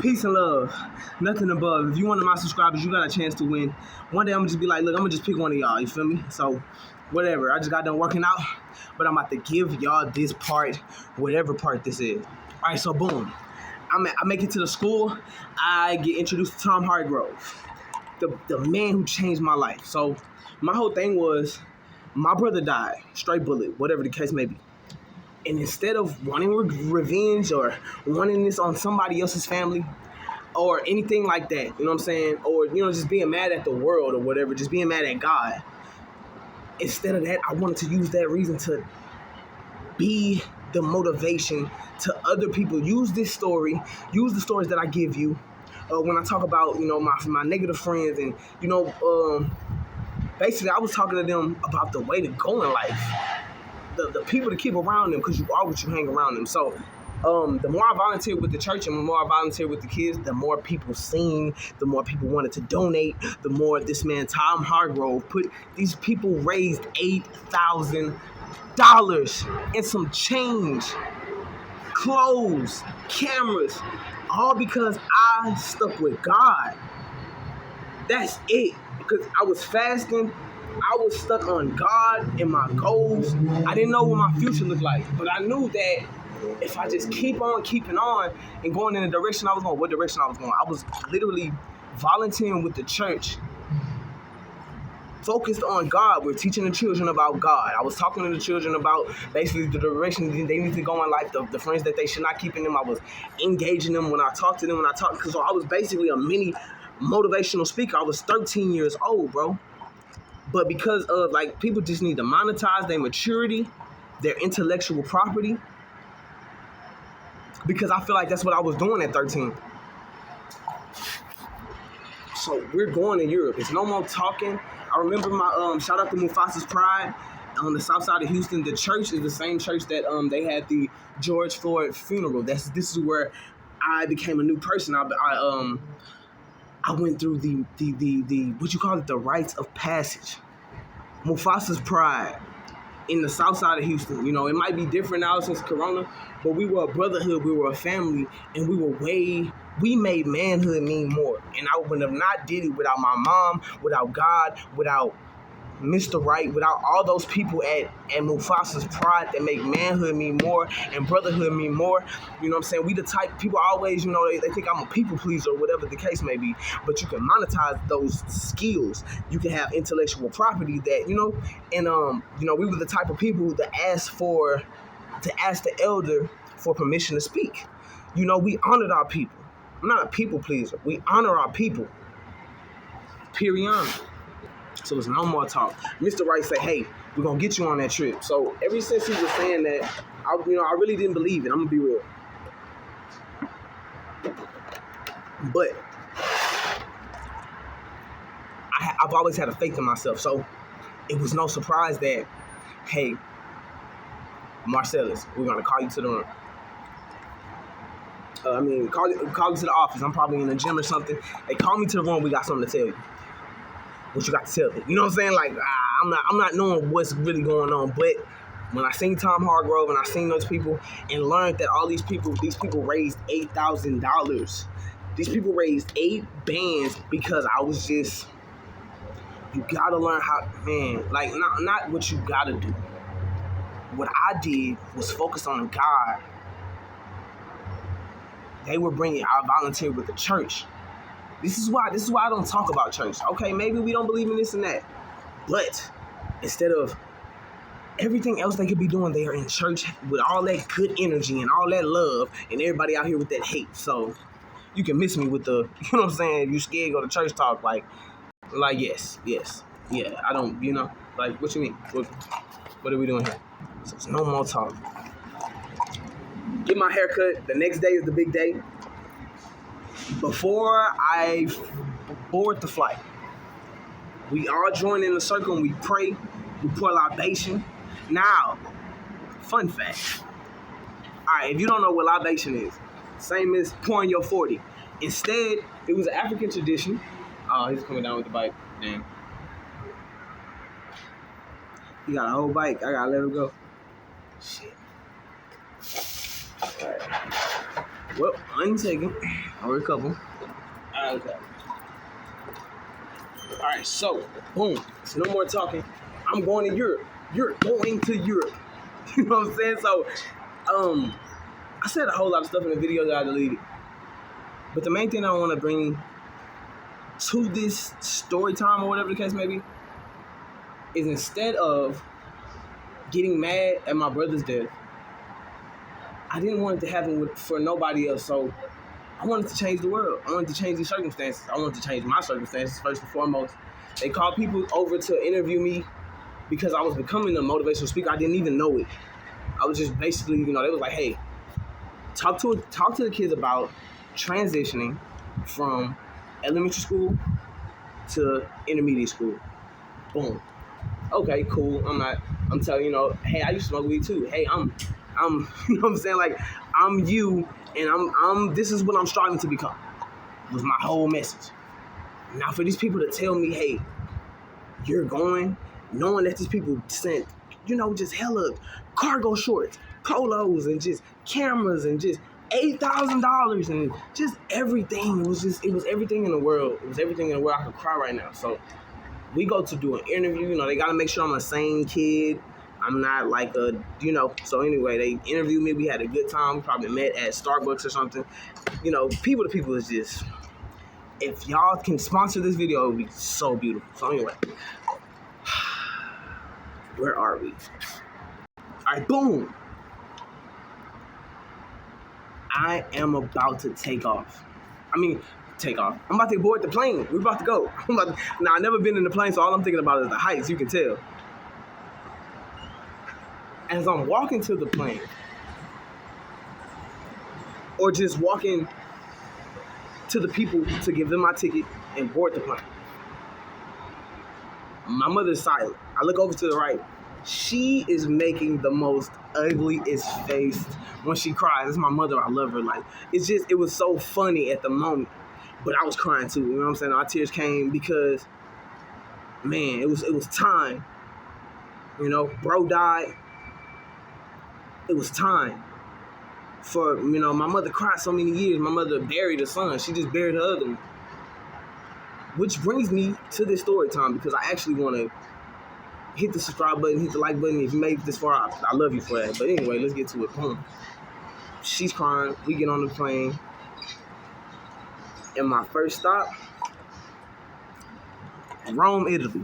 Peace and love. Nothing above. If you one of my subscribers, you got a chance to win. One day I'm gonna just be like, look, I'm gonna just pick one of y'all, you feel me? So, whatever. I just got done working out, but I'm about to give y'all this part, whatever part this is. All right, so boom. I make it to the school. I get introduced to Tom Hargrove, the man who changed my life. So, my whole thing was, my brother died, straight bullet, whatever the case may be. And instead of wanting revenge or wanting this on somebody else's family or anything like that, you know what I'm saying? Or, just being mad at the world or whatever, just being mad at God. Instead of that, I wanted to use that reason to be the motivation to other people. Use this story, use the stories that I give you when I talk about, my negative friends and, basically I was talking to them about the way to go in life. The people to keep around them, because you are what you hang around them. So the more I volunteered with the church and the more I volunteered with the kids, the more people seen, the more people wanted to donate, the more this man Tom Hargrove these people raised $8,000 and some change, clothes, cameras, all because I stuck with God. That's it. Because I was fasting, I was stuck on God and my goals. I didn't know what my future looked like, but I knew that if I just keep on keeping on and going in the direction I was going, what direction I was going, I was literally volunteering with the church, focused on God. We're teaching the children about God. I was talking to the children about basically the direction they need to go in life, the friends that they should not keep in them. I was engaging them when I talked to them, because I was basically a mini motivational speaker. I was 13 years old, bro. But because of, people just need to monetize their maturity, their intellectual property, because I feel like that's what I was doing at 13. So we're going to Europe. It's no more talking. I remember my, shout out to Mufasa's Pride on the south side of Houston. The church is the same church that they had the George Floyd funeral. This is where I became a new person. I went through the what you call it, the rites of passage. Mufasa's Pride in the south side of Houston. It might be different now since Corona, but we were a brotherhood, we were a family, and we made manhood mean more. And I would have not did it without my mom, without God, without Mr. Right, without all those people at Mufasa's Pride that make manhood mean more and brotherhood mean more. You know what I'm saying? We the type, people always, they think I'm a people pleaser or whatever the case may be, but you can monetize those skills. You can have intellectual property that, we were the type of people that ask the elder for permission to speak. We honored our people. I'm not a people pleaser. We honor our people. Period. So there's no more talk. Mr. Wright said, hey, we're going to get you on that trip. So ever since he was saying that, I really didn't believe it. I'm going to be real. But I've always had a faith in myself. So it was no surprise that, hey, Marcellus, we're going to call you to the room. Call you to the office. I'm probably in the gym or something. They call me to the room. We got something to tell you. What you got to tell me? You know what I'm saying? I'm not knowing what's really going on. But when I seen Tom Hargrove and I seen those people and learned that all these people raised $8,000. These people raised 8 bands because I was just, you gotta learn how, man, not what you gotta do. What I did was focus on God. They were I volunteered with the church. This is why I don't talk about church. Okay, maybe we don't believe in this and that. But instead of everything else they could be doing, they are in church with all that good energy and all that love, and everybody out here with that hate. So you can miss me with the, you know what I'm saying, if you scared, go to church talk, yes, yeah, I don't, what you mean? What are we doing here? So it's no more talk. Get my hair cut. The next day is the big day. Before I board the flight, we all join in the circle and we pray. We pour libation. Now, fun fact. All right, if you don't know what libation is, same as pouring your 40. Instead, it was an African tradition. Oh, he's coming down with the bike. Damn. He got a whole bike. I gotta let him go. Shit. All right. Well, untaken. Or a couple. Okay. All right, so boom. So no more talking. I'm going to Europe. You're going to Europe. You know what I'm saying? So, I said a whole lot of stuff in the video that I deleted. But the main thing I want to bring to this story time or whatever the case may be is instead of getting mad at my brother's death, I didn't want it to happen for nobody else. So I wanted to change the world. I wanted to change the circumstances. I wanted to change my circumstances first and foremost. They called people over to interview me because I was becoming a motivational speaker. I didn't even know it. I was just basically, they was like, hey, talk to the kids about transitioning from elementary school to intermediate school. Boom. Okay, cool. I'm telling hey, I used to smoke weed too. Hey, I'm you know what I'm saying? Like, I'm you, and I'm this is what I'm striving to become. Was my whole message. Now for these people to tell me, hey, you're going, knowing that these people sent, just hella cargo shorts, polos, and just cameras, and just $8,000, and just everything. It was everything in the world. It was everything in the world. I could cry right now. So we go to do an interview. They got to make sure I'm a sane kid. I'm not like So anyway, they interviewed me. We had a good time. We probably met at Starbucks or something. People to people is just, if y'all can sponsor this video, it would be so beautiful. So anyway, where are we? All right, boom. I am about to take off. Take off. I'm about to board the plane. We're about to go. I've never been in the plane, so all I'm thinking about is the heights, you can tell. As I'm walking to the plane, or just walking to the people to give them my ticket and board the plane, my mother's silent. I look over to the right. She is making the most ugliest face when she cries. It's my mother. I love her. Like, it was so funny at the moment. But I was crying too, you know what I'm saying? Our tears came because, man, it was time. Bro died. It was time. For, my mother cried so many years. My mother buried her son. She just buried her other one. Which brings me to this story time, because I actually want to hit the subscribe button, hit the like button. If you made it this far, I love you for that. But anyway, let's get to it. Boom. She's crying. We get on the plane. And my first stop, Rome, Italy.